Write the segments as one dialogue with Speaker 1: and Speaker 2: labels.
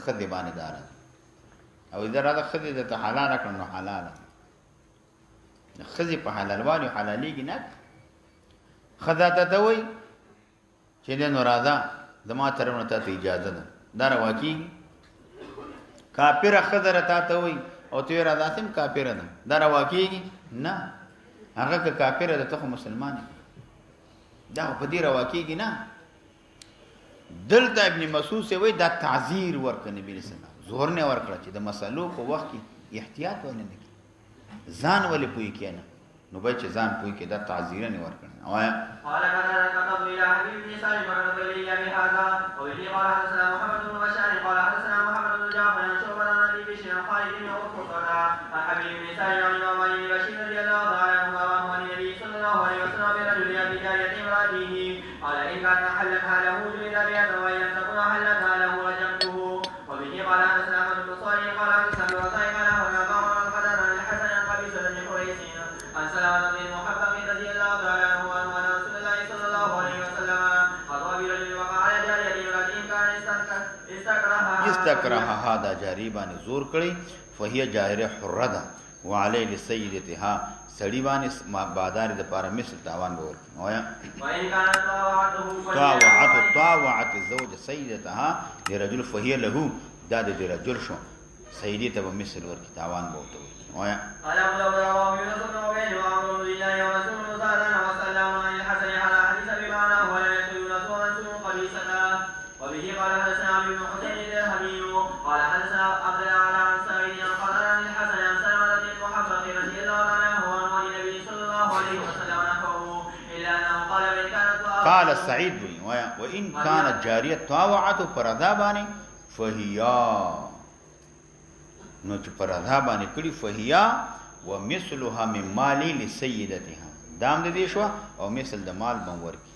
Speaker 1: خدي باندې دار او اذا راځه خدي د حلال کړنو حلال خدي په حلال باندې حلاليږي نه خدا ته دوی چې د نورادا زما طرفونه ته اجازه ده دا رواکی کافر خضر ته ته وي او ته را داسم کافر ده دا رواکی نه هغه کافر ده ته مسلمان دا په دې رواکی نه دلته ابن مسعود سے وای دا تعذير ورک نبی رسول الله زور نه ورکړه چې د مسلو په وخت کې احتیاط ونه نه ځان ولې پوي کینه نو به چې ځان پوي کې دا تعذير نه ورکړه وایا
Speaker 2: قال كذا كتب الى حبيب بن سالم رضي الله عنه بهذا وبه قال حدثنا محمد بن بشار قال حدثنا محمد بن جعفر عن شعبة عن ابي بشر خالد بن عقبة عن حبيب بن سالم عن امام بن بشير رضي الله تعالى عنه عن النبي صلى الله عليه وسلم برجل ابي جارية امراته قال ان كان حلتها له جلد بها وان لم تكن حلتها له رجمته وبه قال حدثنا احمد بن صالح قال حدثنا ابن وثائق قال حدثنا عن القدر عن الحسن عن قبيصة بن حريث عن سلامة بن محبب رضي الله تعالى عنه ان رسول الله صلى الله عليه وسلم خطب برجل وقع على جارية امراته ان كان
Speaker 1: استكرهها هذا جاری باندې زور کړی فهي جاريه حره ده وعلي لسيدتها سړی باندې بادار د پاره مثل تاوان به ورکړي وایا
Speaker 2: وان كان
Speaker 1: طاوعت زوج سيدتها لرجل فهي له دا د رجل شو سيدي ته به مثل ورکړي تاوان به ورته وایا
Speaker 2: قال ابو داود رواه يونس بن عبيد وعمر بن الله ورسول الله وسلم عن الحسن على حديث بمعنى ولا يقول يونس ورسول قبيصة وبه قال حدثنا علي بن حسين الدرهمي قال حدثنا عبد الاعلى عن سعيد قال عن الحسن عن سلمة بن محبب رضي الله عنه عن النبي صلى الله عليه وسلم نحوه الا انه قال وان كانت
Speaker 1: قال سعيد وان كانت جاريه طاوعت پردابانی فهيا نو چې پردابانی کړي فهيا ومثلها من مال لسيدتها دام دې شو او مثل د مال بنور کی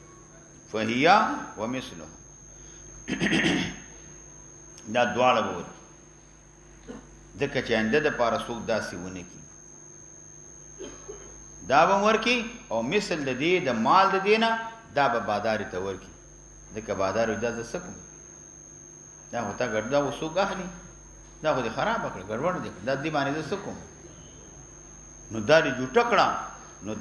Speaker 1: فهيا ومثلها دا دواړه وو ځکه چې انده د پاره څوک داسې ونه کی دا به ورکی او مثل د دې د مال د دینه دا به بادار ته ورکی ځکه بادار اجازه سکم دا هوتا ګرځا وسوګ اخلي دا خو دې خراب کړ ګډوډ دي دا دې باندې سکم نو دا دې جوټکړه نو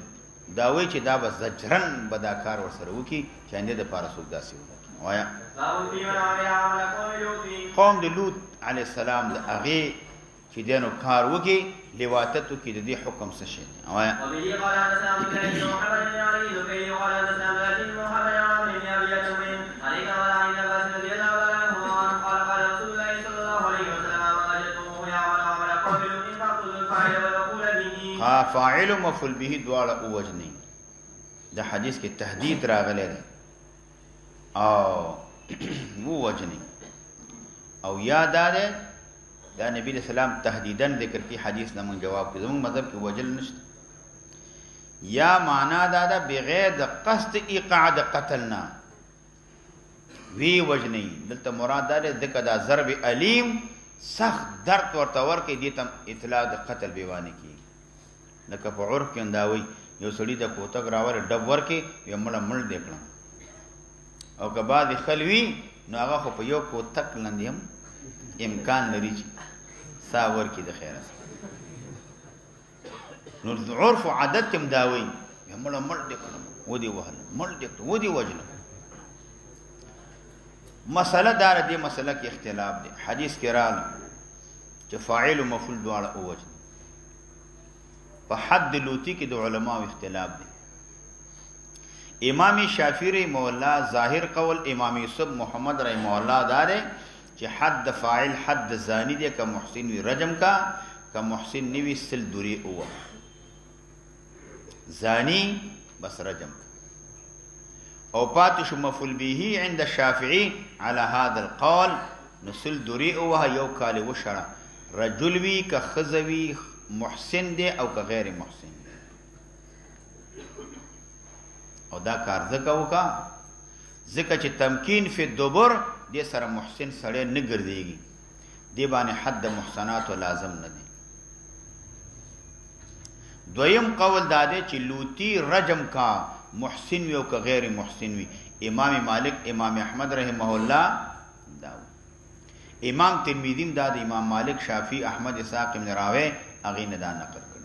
Speaker 1: دا وای چې دا به زجرن بداکار ور سره وکی چې انده د پاره څوک داسې ونه وایا قوم د لوط علی السلام د هغه چې دینو کار وکي لواتتو کې د دې حکم څه شي وایا فاعل مفعول به دواړه وجني د حدیث کې تهدید راغلی دی او وو وجنی او یاد ده دا نبی اسلام تهدیدن ذکر کی حدیث نمون جواب کې زموږ مذهب کې وجل نشته یا معنا دا ده بغیر د قصد ایقاع د قتلنا وی وجنی دلته مراد ده ذکر دا ضرب علیم سخت درد ورته ورکې دي تم اطلاع د قتل بیوانه کی لکه په عرف کې انداوي یو سړی د کوتک راوړ ډب ورکې یو مړ دیکړم او که بعد خلوی نو هغه خو په یو کوتک لندیم امکان لري چې ساور کې د خیره نو عرف عادت تم داوي مړ دیکړم ودی وهل مړ دیکړم ودی وجنم مسله دار دې مسله کې اختلاف دی حدیث کې راغلی چې فاعل او مفعول دواړه وجه په حد لوتی کې د علماو اختلاف دی امام شافعی مولا ظاهر قول امام یوسف محمد رحمه الله داره چې حد فاعل حد زانی دی که محسن وی رجم کا که محسن نوی سل دوری او زانی بس رجم او پاتش مفعول به عند الشافعي على هذا القول نسل دوری او یو کال وشرا رجل وی که خزوی محسن دی او که غیر محسن او دا کار زکه وکا زکه چې تمکین فی الدبر دې سره محسن سره نه ګرځيږي دی باندې حد محسنات لازم نه دي دویم قول داده چې لوتی رجم کا محسن وی او که غیر محسن وی امام مالک امام احمد رحمه الله دا امام ترمذی دا د امام مالک شافعی احمد اسحاق ابن راوی هغه نه دا نقل کړ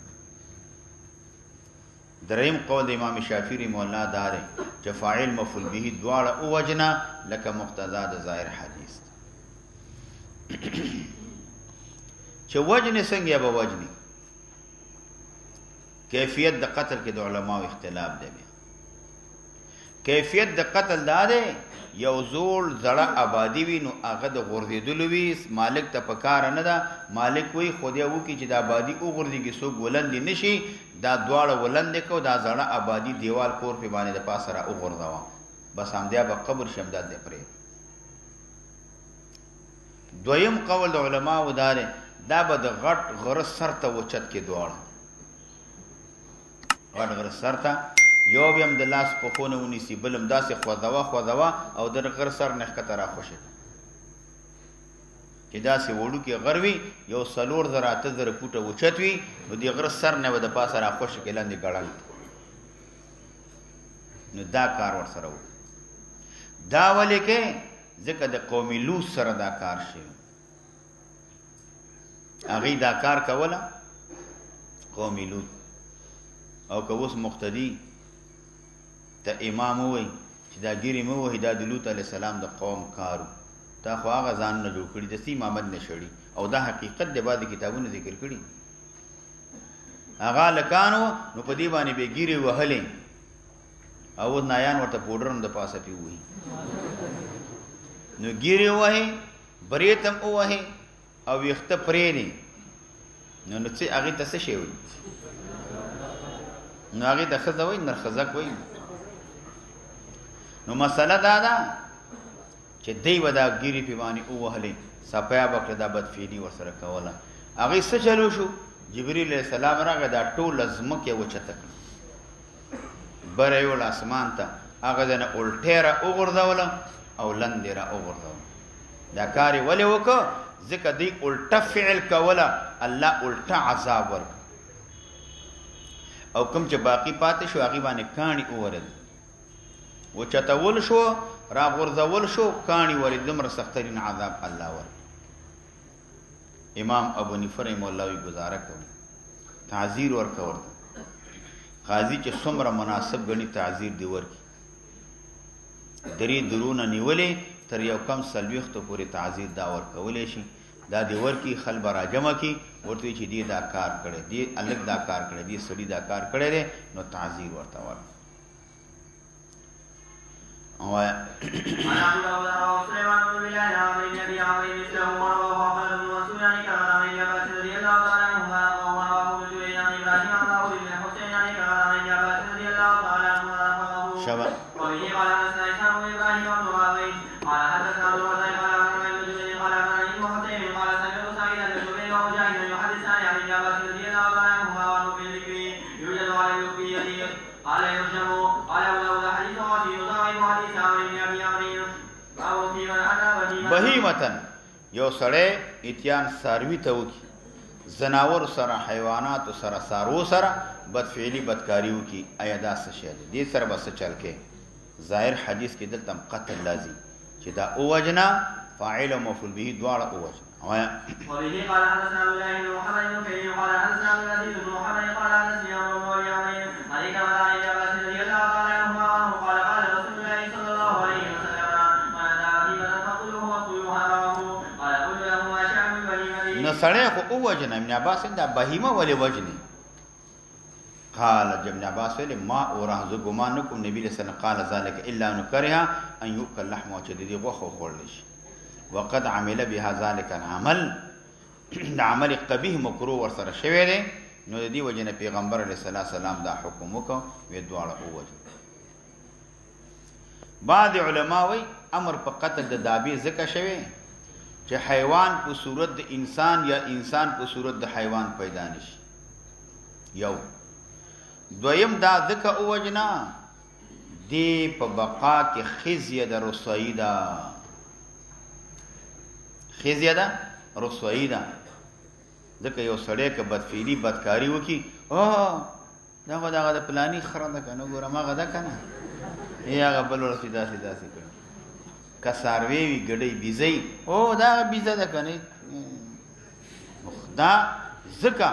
Speaker 1: دریم قول د امام شافعی رحمه الله دا دی چې فاعل مفعول به دواړه او وجنا لکه مقتضا د ظاهر حدیث چې وجنه څنګه به وجني کیفیت د قتل کې د علماو اختلاف دی کیفیت د قتل دا دی یو زول زړه آبادی وي نو هغه د غورځېدلو وي مالک ته پکار نه ده مالک وی خدای وو کې چې د آبادی او غورځېږي څوک ولند نشي دا دواړه ولند کو دا زړه آبادی دیوال کور په باندې د پاسه را او غورځوا بس همدیا به قبر شمداد دی پرې دویم قول د علماو داره دا به د غټ غر سر ته وچت کې دواړه غټ غر سر ته یو بیم د لاس په خونه ونیسي بلم داسې خوځوا او د غر سر نه ښکته راخوشي چې داسې وړو کې غر وي یو 4,000 فوټه اوچت وي نو د غر سر نه به د پاسه راخوشي کې لاندې ګړل نو دا کار ورسره و دا ولې کې ځکه د قومي لوط سره دا کار شي هغې دا کار کوله قومي لوط او که اوس مقتدي ته امام ووایي چې دا ګیرې مه وهي دا د لوط علیه السلام د قوم کارو تا خو هغه ځان نه جوړ کړي داسې امامت نه شړي او دا حقیقت د بعضې کتابونه ذکر کړي هغه هلکانو نو په دې باندې به ګیرې وهلې او اوس نایان ورته پوډر هم د پاسه پې ووهي نو ګیرې ووهې برېت هم ووهې او ویښته پرېږدي نو څه هغې ته څه شی وایي نو هغې ته ښځه وایي نرخزک وایي نو مسله دا ده چې دی به دا ګیرې پې باندې ووهلې صفیا به کړه دا بدفعلي ورسره کوله هغې څه چلو شو جبریل علیه السلام راغی دا ټوله ځمکه وچته کړه بره یې وړه اسمان ته هغه ځای نه الټی را وغورځوله او لندې را وغورځوله دا کار یې ولې وکړه ځکه دوی الټه فعل کوله الله الټه عذاب ورکړه او کوم چې باقي پاتې شو هغې باندې کاڼي وورېد وچتول شو را غورځول شو کاڼي ورېد دومره سخترین عذاب الله ورکړ امام ابو حنیفه رحمه الله وی ګزاره کوي تعزیر ورکړه ورته قاضي چې څومره مناسب ګڼي تعزیر دې ورکړي درې درونه نیولې تر یو کم 40 پورې تعزیر دا ورکولی شي دا دې ورکړي خل به راجمع کړي ورته وایي چې دې دا کار کړی دې هلک دا کار کړی دې سړي دا کار کړی دی نو تعزیر ورته ورکړي وایه شبه بهیمتن یو سړی اتیان ساروي ته وکړي زناور سره حیوانات سره سارو سره بدفعلي بدکاري وکړي آیا دا څه شی دی دې سره به څه چل کې ظاهر حدیث کې دلته هم قتل لازم چې دا اووجنا فاعل او مفعول به دواړه اووجنا وایا
Speaker 2: وبه قال حدثنا عبد الله بن محمد بن كريم قال حدثنا عبد العزيز بن محمد قال حدثني ابو معاويه عليك وعلى عباس رضي الله تعالى عنهما قال قال رسول الله صلى الله عليه وسلم من دعا في بدن فقتله وقتلوها معه قال قل له ما شأن بهيمته
Speaker 1: نو سړی خو اووجنا ابن عباس دا بهیمه ولې وجني قال ابن عباس ویل ما اوراه زه ګمان نه کوم نبی صلی الله علیه وسلم قال ذلك الا ان كره ان يؤكل لحم او چې دې غوښه خوړل شي وقد عمل بها ذلك العمل د عمل قبیح مکروه ورسره شوی دی نو د دې وجه نه پیغمبر علیه السلام دا حکم وکړ وی دواړه ووجه بعض علما وی امر په قتل د دابې ځکه شوی چې حیوان په صورت د انسان یا انسان په صورت د حیوان پیدا نشي یو دویم دا ځکه ووجنا دی په بقا کې خزیه د رسوایی ده خزیه ده رسوایی ده ځکه یو سړی که بدفعلي بدکاري وکړي دا خو دغه د پلاني خره ده که نه ګوره مغه ده که نه هغه بل ورسې داسې کړي که څاروی وي ګډۍ بیزۍ او دا بیزه ده که نه دا ځکه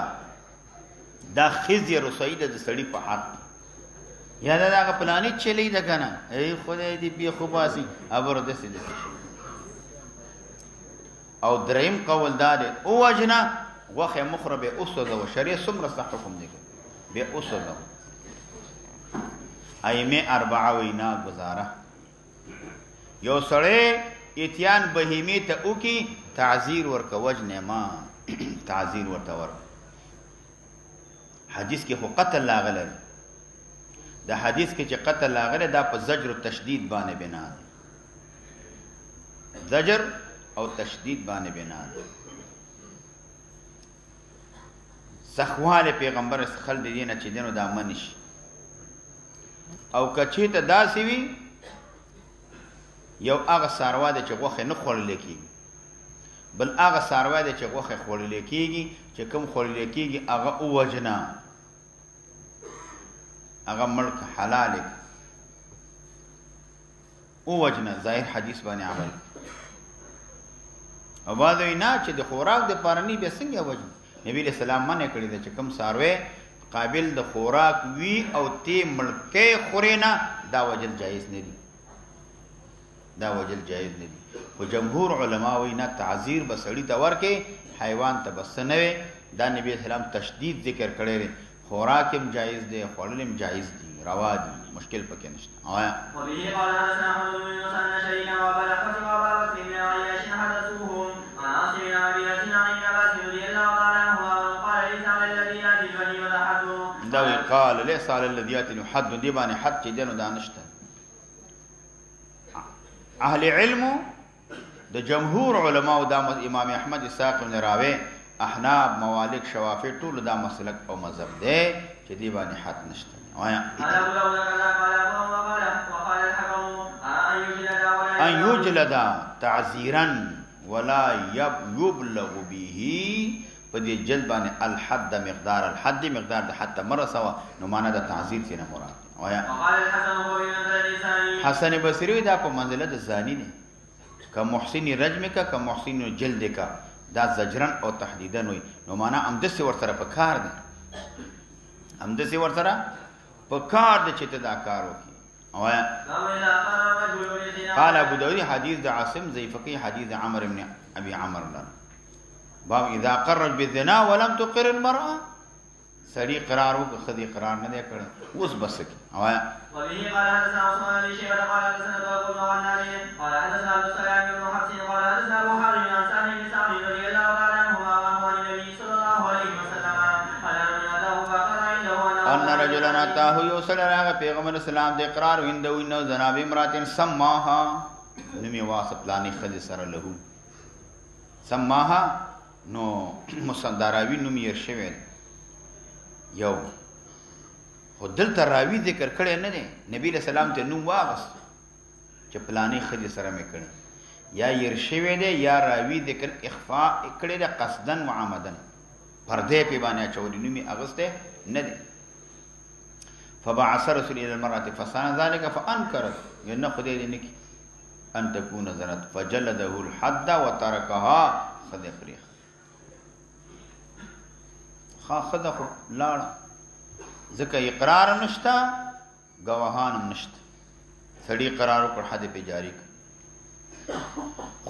Speaker 1: دا خزي رسوي ده د سړي په حق یا دا دغه پلانې چلی ده که نه ای خدای دې بې خو باسي ابرو داسې داسې او دریم قول دا دی ووژنه غوښې مخوره بې وسوځوه شریعت څومره سخت حکم دی بې وسوځوه ائمه اربعه وینا گزاره یو سړی اتیان بهیمې ته وکړي تعذیر ورکه وجنې ما تعذیر ورته ورکه حدیث کې خو قتل لاغلی د حدیث کې چې قتل لاغلی دا په زجر و تشدید باندې بنا دی زجر او تشدید باندې بنا دی سخواله پیغمبر خل دی نه چې دینو دا منش او کچې ته داسې وي یو هغه ساروا دی چې غوښه نه خوړل کېږي بل هغه ساروا دی چې غوښه خوړل کېږي چې کوم خوړل کېږي هغه ووجنه هغه ملک حلال ووجنه ظاهر حدیث باندې عمل او بعد وینا چې د خوراک د پارنی به څنګه وجنه نبی له سلام منه کړی دی چې کوم ساروی قابل د خوراک وی او تی ملکه خورینا دا وجل جایز نه دی دا وجل جایز نه دی خو جمهور علما وینا تعذیر بسړی ته ورکه حیوان ته بس نه وي دا نبی سلام تشدید ذکر کړی دی خوراکم جایز دی خورلم جایز دی روا دی مشکل پکې نشته آیا
Speaker 2: وبه قال حدثنا محمد بن يوسف شيئا وبلغ فتم وبلغ بن عياش حدثوهم عن عاصم بن ابي يزيد عن عباس رضي الله عنه قال ليس على الذي ياتي بني ولا حد
Speaker 1: دا قال ليس على الذي ياتي حد دی باندې حد چې دینو دانشته اهل علم د جمهور علما او د امام احمد اسحاق بن راوی احناب موالک شوافی ټول دا مسلک او مذهب دی چې دی باندې حد نشته آیا ان یجلد تعذیرا ولا یبلغ به په دې جلد باندې الحد مقدار الحد مقدار د حد مرسوا نو معنا د تعذیر څخه مراد آیا حسن بصری دا په منزله د زانی نه که محسن رجم کا محسن جلد کا دا زجرن او تحدیدن وي نو معنا امدسي ورسره په کار دي امدسي ورسره په کار دي چې ته دا کار وکړي او قال ابو داود حديث د عاصم زيفقي حديث عمرو بن ابي عمرو ده باب اذا قرر بالزنا ولم تقر المرأة سړي قرار وکړ خدي قرار نه کړ اوس بس کی او
Speaker 2: وبه قال حدثنا عثمان بن شيبة قال حدثنا ابو الغناري قال حدثنا عبد السلام بن حفص قال حدثنا ابو حازم عن سعد بن سعد رضي الله تعالى عنهما عن النبي صلى الله عليه وسلم
Speaker 1: ان رجلا اتاه يوصل راغ پیغمبر اسلام د اقرار ویندو نو جناب امراتن سماها نمی واسط لانی خدي سره له سماها نو مصدراوی نو میر شوی یو خو دلته راوی ذکر کړي نه دي نبی له سلام ته نوم واغست چې پلانې خدي سره مې کړي یا ير شوی دی یا راوی ذکر اخفاء کړي د قصدن و عمدن پردې په باندې چوري نومي اغسته نه دي فبعث رسول الى المرأة فصان ذلك فانكرت ين خدي دي نکی ان تكون زنت فجلده الحد وتركها خدي فريخ خدا خو لاړه ځکه اقرار نشته گواهان نشته سړی قرار پر حد په جاری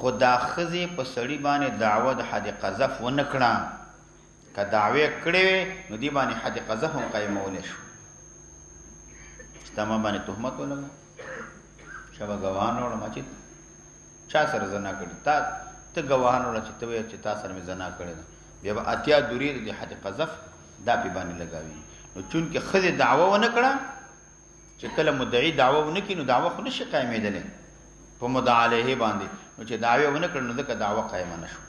Speaker 1: خدا خزي په سړی باندې دعوه د حد قذف و نکړه که دعوی کړي نو دی باندې حد قذف هم قائمول شو تمام باندې تهمت ولګا شبا گواهان وړ ما چې چا سره زنا کړی ته گواهان وړ چې تا سره مې زنا کړی بیا اتیا دوری د حد قذف دا په باندې لګاوي نو چون کې خزه دعوه و نه کړه چې کله مدعی دعوه و نه کینو دعوه خو نشي قائمېدل په مدعا علیه باندې نو چې دعوه و نه کړه نو دغه دعوه قائم نه شو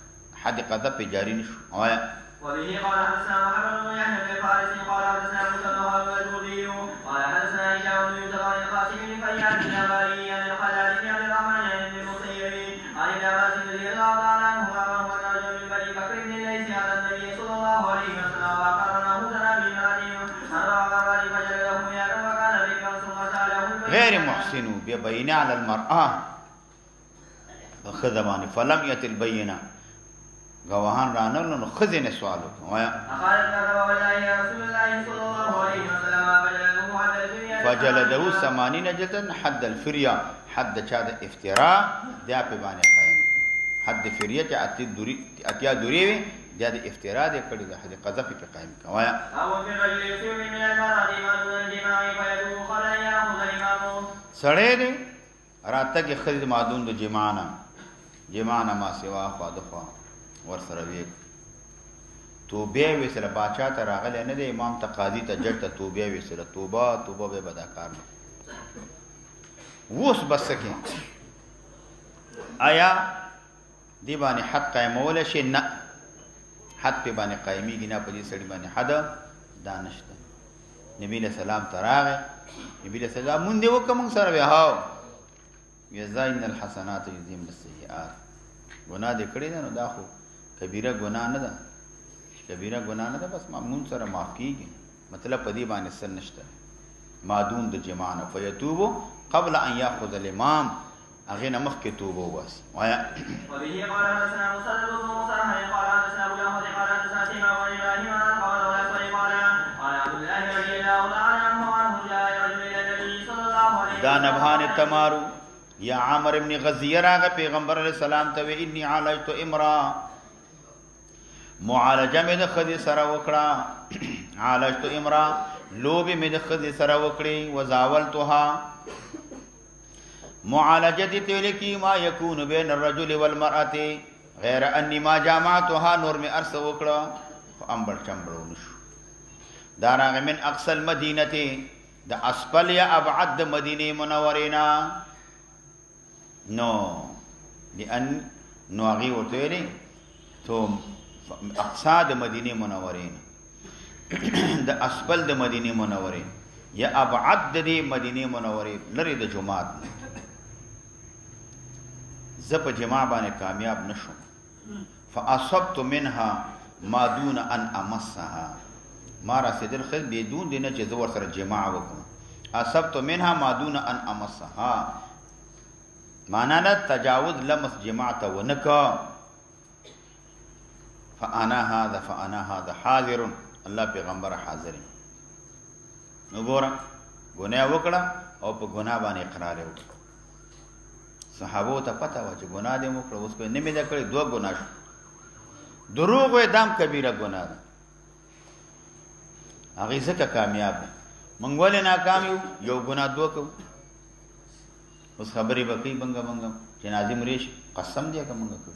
Speaker 1: حد قذف جاری نشو آیا
Speaker 2: وبه قال حدثنا محمد بن يحيى بن فارس قال حدثنا مسلم الجودي قال حدثنا هشام بن يوسف عن قاسم بن فياض بن عمري عن الخلال بن عبد الرحمن بن المسيب عن ابن عباس رضي الله تعالى عنهما وهو رجل من بني بكر بن ليس على النبي صلى الله عليه وسلم وقرنه زنا بامرأته فراغ فجلده مئة وكان بكرا ثم سأله
Speaker 1: غير محسن ببين على المرأة په ښځه باندې فلم یت البینه گواهان رانغلل نو ښځې نه سوال وکړه وایا فجلده 80 جلدا حد الفريه حد چا د افتراء دا په باندې قائم حد فریه چې اتیا دوری وي دا د افتراء د کړي د حد قذف په قائم کوایا سړی دی راته کې خرید مادون د جمانه ما سوا خوا د خوا ور سره وی توبه وسره باچا ته راغله نه د امام تقاضی ته جټ ته توبه وسره توبه به بدا کار نه ووس بس کې آیا دی باندې حد قائمول شي نه حد په باندې قائميږي نه په دې سړي باندې حد دانشته نبی له سلام تراغه نبی له سلام مونږ دی وکم سره به هاو یزاین الحسنات یذیم السیئات ګناه دې کړی نه دا خو کبیره ګناه نه ده بس مامون سره معاف کیږي مطلب په دې باندې سر نشته مادون د جمانه فیتوب قبل ان یاخذ الامام اغه نمخ کې توبه واسي وایا وبه قال حدثنا مسدد بن مصرح قال حدثنا ابو داود قال حدثنا سيما بن ابراهيم قال ولا قال عبد الله رضي الله عنه جاء رجل الى النبي صلى الله عليه وسلم دا نبهان تمارو یا عامر ابن غزیه راغه پیغمبر علیہ السلام ته انی عالجت امرا معالجه مې د خدي سره وکړه عالجت امرا لوب مې د خدي سره وکړي وزاولتها معالجه دي ته لکی ما يكون بين الرجل والمرأه غیر انی ما جامعتها نور مې ارس وکړه امبل چمبلو نشو داراغه من اقصى المدینه د اسفل یا ابعد د مدینه منورینا نو لان نو هغه ورته ویلي تو اقصى د مدینه منورین د اسفل د مدینه منورین یا ابعد د مدینه منورې لري د جمعات زپ جماع باندې کامیاب نشم فاصبت منها ما دون ان امسها ما رسیدل خل بدون دینه چې زور سره جماع وکم اصبت منها ما دون ان امسها معنا نه تجاوز لمس جماعت ونکا فانا هذا حاضر الله پیغمبر حاضر وګوره ګناه وکړه او په ګناه باندې اقرار وکړه صحابو ته پته و چې ګناه دې وکړه اوس په نیمه ده کړې دوه ګناه شو دروغ وې دام کبیره ګناه ده هغه ځکه کامیاب مونږ ولې ناکام یو ګناه دوه کو اوس خبرې بقې بنګ چې ناظم ریش قسم دې کوم کو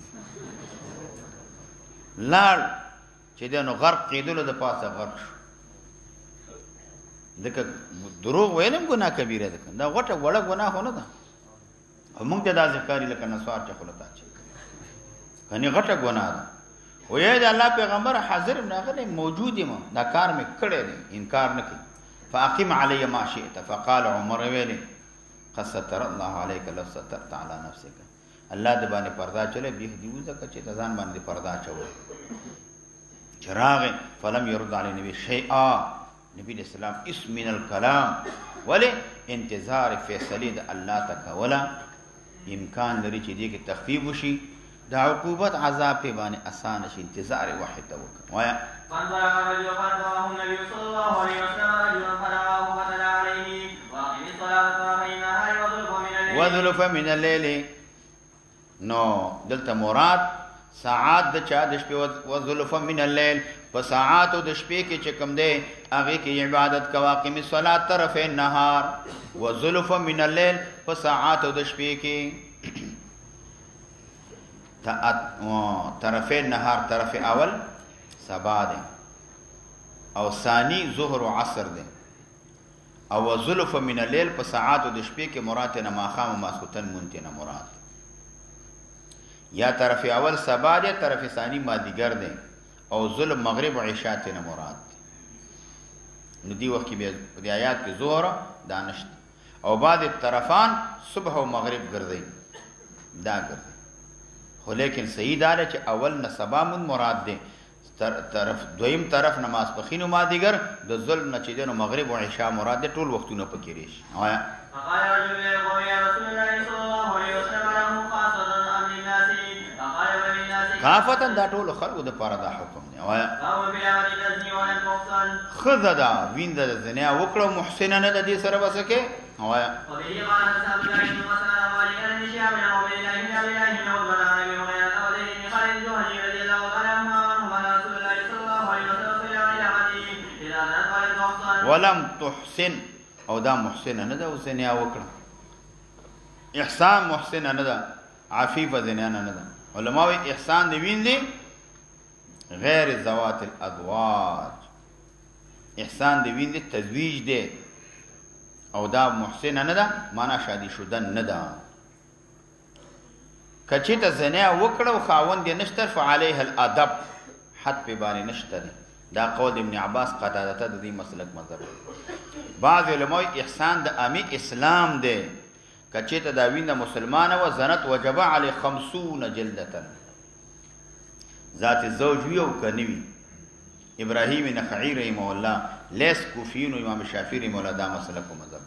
Speaker 1: لال چې دنو غرق کېدل د پاسه غرق شو دغه دروغ ویلم ګناه کبیره ده دا غټه وړه ګناه نه ده موږ ته دا ذکر لکه نسوار چې خلتا چې کني غټه ګناه ده وې دا الله پیغمبر حاضر نه غلې موجود ما دا کار مې کړی دی انکار نه کوي فاقم علی ما شئت فقال عمر ویلي قد ستر الله عليك لو سترت على نفسك الله د باندې پردا چلے به دی وځه چې ځان باندې پردا چوي چراغ فلم يرد على النبي شيئا نبی اسلام اسم من الكلام ولی انتظار فیصله د الله تکولا امکان لري چې دې کې تخفیف وشي د عقوبت عذاب په باندې آسان شي انتظار واحد وکړه وایا فانظر الرجل فانظره النبي صلى الله عليه وسلم رجلا فرآه فتلا عليه واقم الصلاه فإنها وذلف من الليل نو دلته مراد ساعات د چا د شپې وذلف من الليل په ساعات د شپې کې چې کوم دی هغه کې عبادت کوا قم الصلاه طرف النهار وذلف من الليل په ساعات د شپې کې طرف النهار طرف اول سبا ده او ثاني ظهر او عصر ده او وذلف من الليل په ساعات د شپې کې مراد نه ماخام ماسوتن مونته نه مراد یا طرف اول سبا ده طرف ثانی مازیګر ده او ظلم مغرب او عشاء ته نه مراد نو دی وخت کې به د آیات کې ظهر دانشت او بعد طرفان صبح او مغرب ګرځي دا ګرځي خو لیکن صحیح دا چې اول نه سبا مون مراد ده طرف دویم طرف نماز پخینو مازیګر د ظلم نه چې د مغرب او عشاء مراد ټول وختونه پکې ریش آیا فقال رجل يا رسول الله صلى الله عليه وسلم له خاصه امن کافتن دا ټول خلکو د پاره دا حکم دی وایا خذ دا وین د زنا وکړو محسن نه د دې سره وسکه وایا ولم تحسن او دا محسن نه ده زنا وکړه احسان محسن نه ده عفیف زنا نه ده علماء احسان دی وین دی غیر ذوات الادواج احسان دی وین دی تزویج دی او دا محسن نه ده معنا شادي شدن نه ده کچې ته زنا وکړو خاوند یې نشته فعليه الادب حد په باندې نشته دا قول ابن عباس قتاده ته د دې مسلک مذهب بعض علماء احسان د امی اسلام دی کچې ته دا وینه مسلمانه و زنت وجب علی 50 جلدتا ذات الزوج وی او کنوی ابراهیم نخعی رحمه الله لیس کوفیون امام شافعی رحمه الله دا مسلک مذهب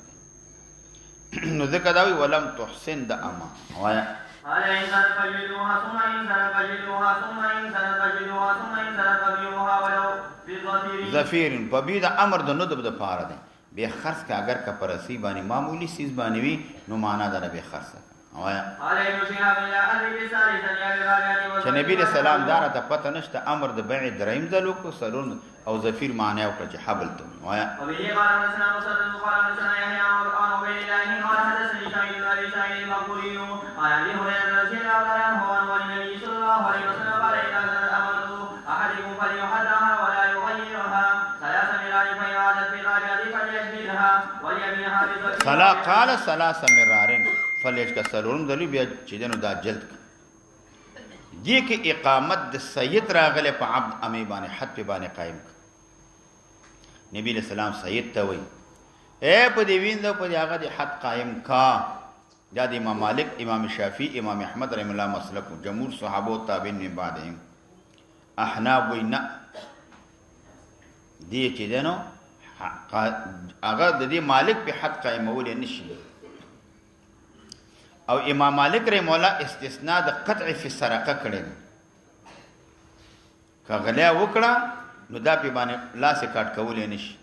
Speaker 1: نو ذکر دا وی ولم تحسن د اما وایا
Speaker 2: قال إن سنت فجلدوها ثم إن سنت فجلدوها ثم إن سنت فجلدوها ثم إن سنت فبيعوها ولو في
Speaker 1: ظفیر په بي د امر د ندب د پاره دی به خرڅ کا اگر کا پرسی باندې معمولی سیز باندې وی نو معنا دا به خرڅ وایا چې نبی رسول الله دار ته پته نشته امر د بیع دریم ذلو کو سرون او ظفیر معنی او چې حبل ته وایا صلا قال ثلاث مرارن فلیشکسلون دلی بیا چې دنو دا جلد دې کې اقامت د سید راغله په عبد امی باندې حد په باندې قائم نبی له سلام سید ته وای اے په دې ویند په دې هغه د حد قائم کا دا د امام مالک امام شافعی امام احمد رحم الله مسلک جمهور صحابه تابعین من بعدهم احناف وینا دې چې دنو هغه د دې مالک په حد قائمول نشي او امام مالک رحم الله استثناء د قطع فی سرقه کړي کغلا وکړه نو دا په باندې لاس کټ کول نشي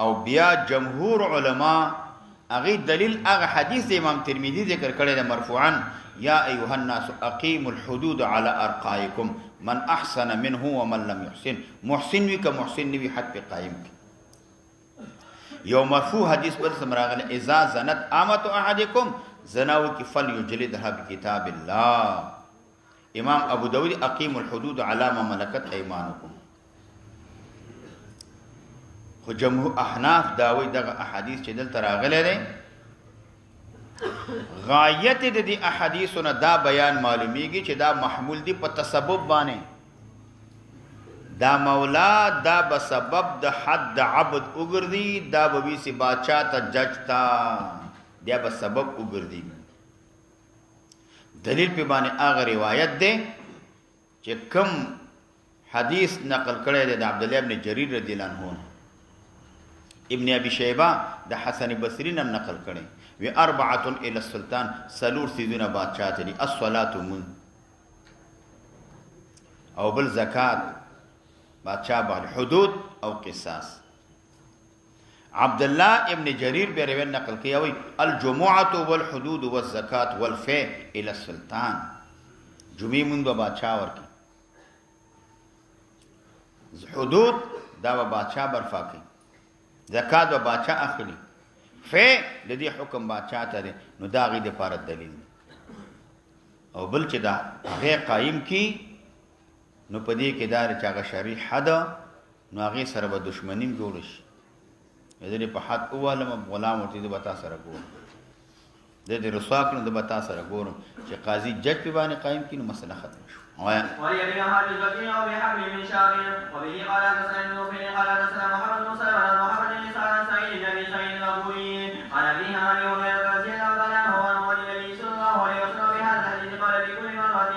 Speaker 1: او بیا جمهور علما هغه دلیل هغه حدیث امام ترمذی ذکر کړی د مرفوعا یا ایها الناس اقیموا الحدود على ارقائکم من احسن منه ومن لم يحسن محسن وی که محسن نوی حد په قائم کی یو مرفوع حدیث بل سمراغله اذا زنت امه احدکم زناو کی فلیجلدها بکتاب الله امام ابو داود اقیموا الحدود على ما ملكت ايمانكم خو جمهور احناف داوی دغه احادیث چې دلته راغله ده غایت د دې احادیثونو دا بیان معلومیږي چې دا محمول دي په تسبب باندې دا مولا دا به سبب د حد عبد وګرځي دا به وی سي بادشاہ ته جج تا دا به سبب وګرځي دلیل په باندې هغه روایت ده چې کوم حدیث نقل کړی دی د عبد الله ابن جرير رضی الله عنه ابن ابي شيبه د حسن بصري نم نقل کړي وی اربعه الى السلطان سلور سيدنا بادشاہ ته دي الصلاه من او بل زکات بادشاہ باندې حدود او قصاص عبد الله ابن جرير به روایت نقل کوي الجمعه والحدود والزکات والفيء الى السلطان جمعه من بادشاہ ورکی حدود دا بادشاہ برفا کوي زکات و بادشاہ اخلي فے د دې حکم بادشاہ ته نو دا غي د پاره دلیل او بل چې دا هغه قائم کی نو پدې کې دار چې هغه شرعي حد نو هغه سره به دښمنیم جوړ شي دې په حد اولم غلام ورته د بتا سره ګور دې رسوا کړو د بتا سره ګورم چې قاضي جج په باندې قائم کینو مسله ختم شو
Speaker 2: وليبنى هذا البقيع بحبل من شعر وبه قال حدثنا ابن قال حدثنا محمد بن سلمة عن محمد بن سعيد بن ابي سعيد المقبوري عن ابيه عن ابي هريره رضي الله عنه عن النبي صلى الله عليه وسلم بهذا الحديث قال بكل مرة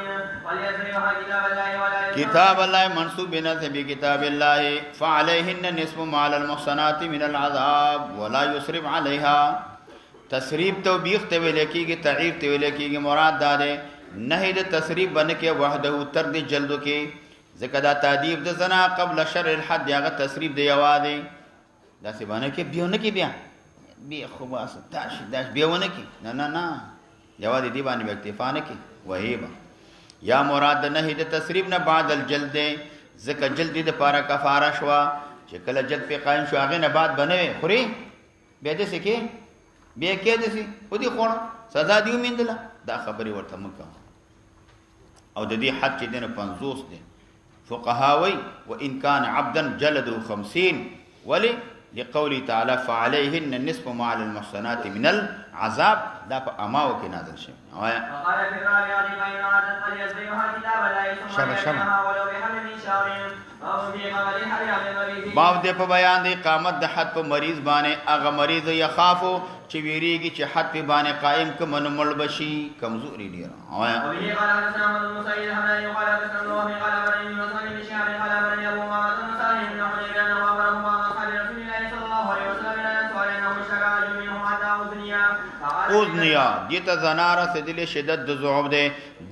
Speaker 2: وليسرها كتاب الله ولا
Speaker 1: كتاب الله منسوب بكتاب الله فعليهن نصف ما على المحصنات من العذاب ولا يسرف عليها تسریب توبیخ ته ویل کېږي تعیب ته ویل کېږي مراد دا ده نهي د تسریب باندې کې وحده تر دې جلدو کې ځکه دا تعذيب د زنا قبل شر الحد هغه تسریب دی یواده دا سی باندې کې بیونه کې بیا خو واسه داش بیونه کې نه یواده دی باندې اکتفا نه کې وهیبه یا مراد نهي د تسریب نه بعد الجلد ځکه جلد د پاره کفاره شوا چې کله جلد په قائم شو هغه نه بعد بنوي خوري بیا دې سکه بیا کې دې سي او دې خور سزا دیو میندله دا خبري ورته مکه او د دې حد چې دنه 50 دي فقهاوي وان كان عبدا جلده 50 ولي لقوله تعالى فعليهن النصف مع المحصنات من العذاب دا په اماو کې نازل شوی وقال في الرابعه فإن عادت فليزرعها كتابا لا يسمى ولو بحمل من شهر باب دې په بیان د اقامت د حد په مریض باندې هغه مریض یخافو چې ویریږي چې حد په باندې قائم کوم نو مړ بشي کمزوري ډیر وایا او به قال حدثنا محمد مسعود حمدان قال حدثنا الله قال ابن مسعود بن شهاب قال ابن ابو محمد بن صالح بن حجر بن وابرهم اصحاب رسول الله صلى الله عليه وسلم ان سؤال انه شرع منهم حتى اذنیا دیتا زنارا سدل شدت د ذعب ده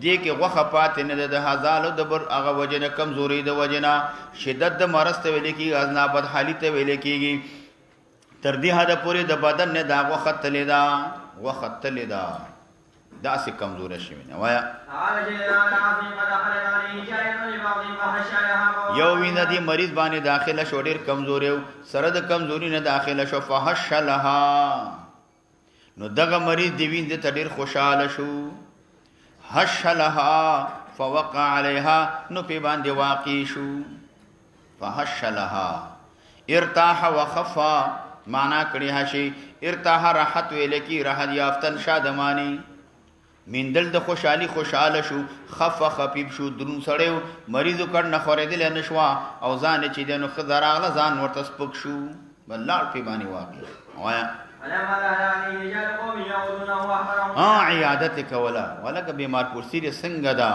Speaker 1: دی کې غوخه پات نه د هزالو د بر هغه وجنه کمزوري د وجنه شدت د مرض ته ویل کیږي ازنا بد حالي ته ویل کیږي تر دې حد پورې د بدن نه دا غوخه تلې دا داسې کمزور شي نه وایا یو وینه دی مریض باندې داخله شو ډیر کمزور یو سره د کمزوري نه داخله شو فحش لها نو دغه مریض دی وین د تډیر خوشاله شو حش لها فوقع عليها نو په باندې واقع شو فحش لها ارتاح وخفا معنا کړي هشي ارتاح راحت ویل کی راحت یافتن شادمانی مندل د خوشاله شو خف خفیب شو درون سړیو مریضو کړه نه خورېدل نه شو او ځان چې دنو خزر اغله ځان ورته سپک شو بلار په باندې واقع وایا عیادتک ولک بیمار پرسی څنګه دا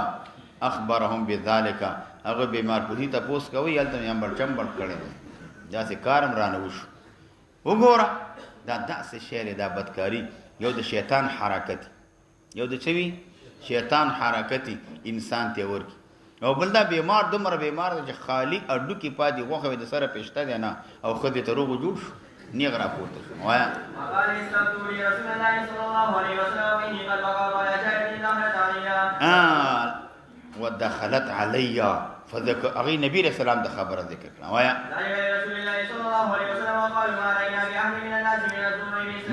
Speaker 1: اخبرهم بذلک هغه بیمار پرسی ته پوس کوي یلته یې چمبل کړي دا سه کارم رانه وشو وګوره دا داسې شعر دا بدکاری یو د شیطان حرکت یو د چوي شیطان حرکتي انسان ته ورکی او بل دا بیمار دومره بیمار چې خالی اډو کې پاتې غوخه د سره پېشته دی نه او خدای ته روغ جوړ شو نیغ را پورته وایا قال استغفر رسول الله صلى الله عليه وسلم اني قد بقى على جاهل الله ودخلت علي فذكر اغي نبی رسول الله د خبره ذکر کړه وایا رسول الله صلى الله عليه وسلم وقال ما راينا باهل من الناس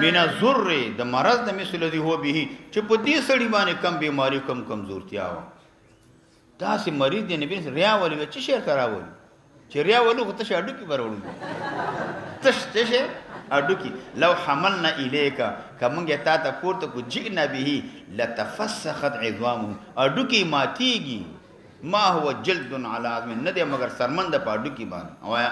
Speaker 1: من الذر د مرض د مثل دی هو به چې په دې سړي باندې کم بیماری کم کمزورتیا و تاسو مریض دی نبی ریا ولې چې شعر کراول چې ریا ولو ته شاډو کې ورول تشه اډو کې لو حملنا الیک کومه تا ته پورته کو جئنا به لتفسخت عظامه اډو کې ماتيږي ما هو جلد على عظم ندی مگر سرمند پاډو کی باندې وایا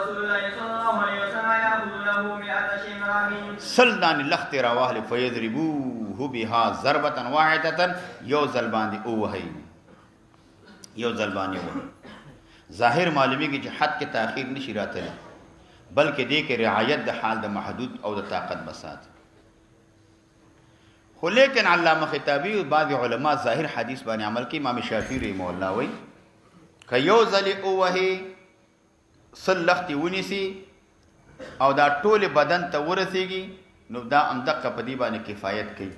Speaker 1: رسول الله صلی الله علیه وسلم یاخذ له مئات شمران سلدان لخت رواه فیضربوه بها ضربه واحده یو ځل باندې او هي یو ځل باندې و ظاهر معلومی کی چې حد کې تاخير نشی راتله بلکې دې کې رعایت د حال د محدود او د طاقت بسات خو لیکن علامه خطابی او بعض علما ظاهر حدیث باندې عمل کوي امام شافعی رحمه الله وای ک یو ځل او وهي صلختی ونیسی او دا ټول بدن ته ورسیږي نو دا اندقه په دی باندې کفایت کوي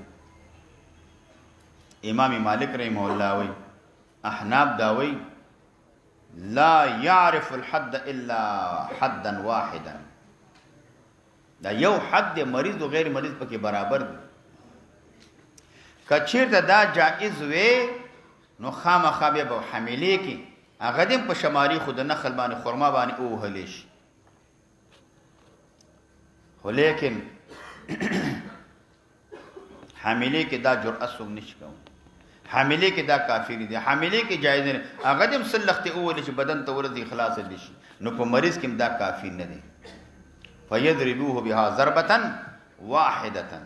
Speaker 1: امام مالک رحمه الله وای احناف دا وای لا يعرف الحد الا حدا واحدا دا یو حد مریض او غیر مریض پکې برابر دی کچیر دا جائز وې نو خامخا به حملې کې هغه دې په شماري خود نه خل باندې خرما باندې او هلیش خو لیکن حملې کې دا جرأت سوم نشي کوم حملې کې دا کافر دي حملې کې جایز نه هغه دې مسلخت او ولې چې بدن ته ورته اخلاص دي شي نو په مریض کې دا کافر نه دي فیضربوه بها ضربه واحده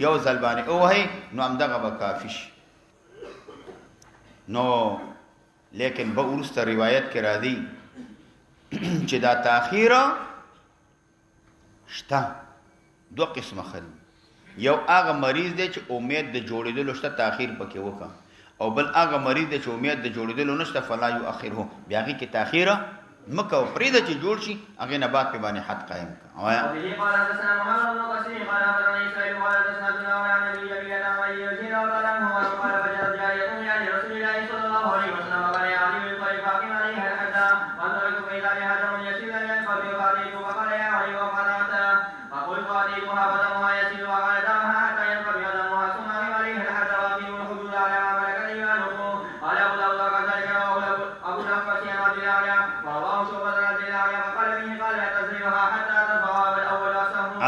Speaker 1: یو ځلبانی او هي نو امدغه به کافش نو لیکن به ورسته روایت کې را دي چې دا تاخير شته دوه قسمه خل یو هغه مریض دی چې امید د جوړېدلو شته تاخير پکې وکړه او بل هغه مریض چې امید د جوړېدلو نشته فلا یؤخره بیا هغې کې تاخیره مکه او پرېږده چې جوړ شي هغې نه بعد پې باندې حد قایم کړه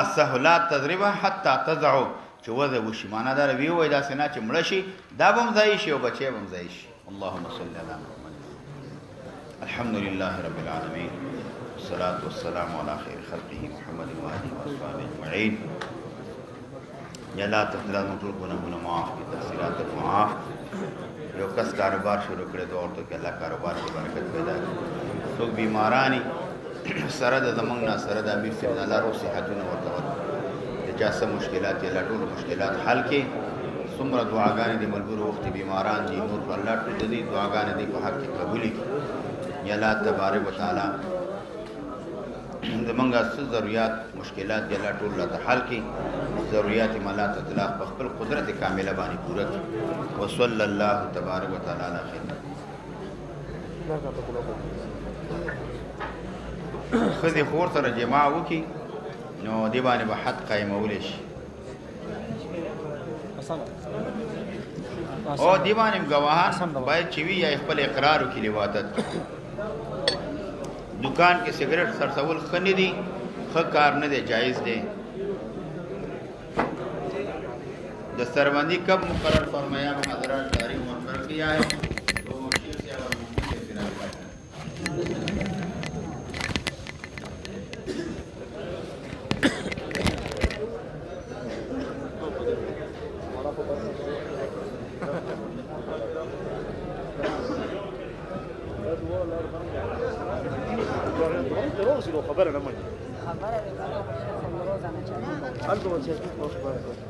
Speaker 1: السهلات تضربها حتى تضعو چې وضع وشي معنا دا وی وای دا سنا چې مړه شي دا به هم ځای شي او بچی به هم ځای شي اللهم صل علی محمد الحمد لله رب العالمين والصلاة والسلام على خير خلقه محمد وآله وأصحابه أجمعين یا لا تقدر ټول ګناهونه معاف کړي تقصیرات معاف یو کس کاروبار شروع کړي دا ورته کې الله کاروبار کې برکت پیدا کړي څوک بیمارانی سره د زمونږ نه سره د امیر صاحب الله روغ صحتونه ورته ورکړي د چا څه مشکلات یې الله ټول مشکلات حل کړي څومره دعاګانې د ملګرو وختي بیماران دي نور الله ټول د دې دعاګانې دې په حق کې قبولې کړي یا الله تبارک وتعالى زمونږ څه ضرورت مشکلات دي الله ټول راته حل کړي ضرورت یې الله تعالی په خپل قدرت کامله باندې پوره کړي وصلی الله تبارک وتعالى علی خیر خذ خور سره جماع وکي نو دی باندې به حد قائمول شي او دی باندې گواهان باید چې وی یا خپل اقرار وکړي لوادت دکان کې سیګریټ سرسول خني دي خ کار نه دی جایز دی دستربندی کب مقرر فرمایا حضرات تاریخ مقرر کیا ہے تو شیخ سے اور مفتی سے
Speaker 3: خبر انا من خبر انا روزانه چالو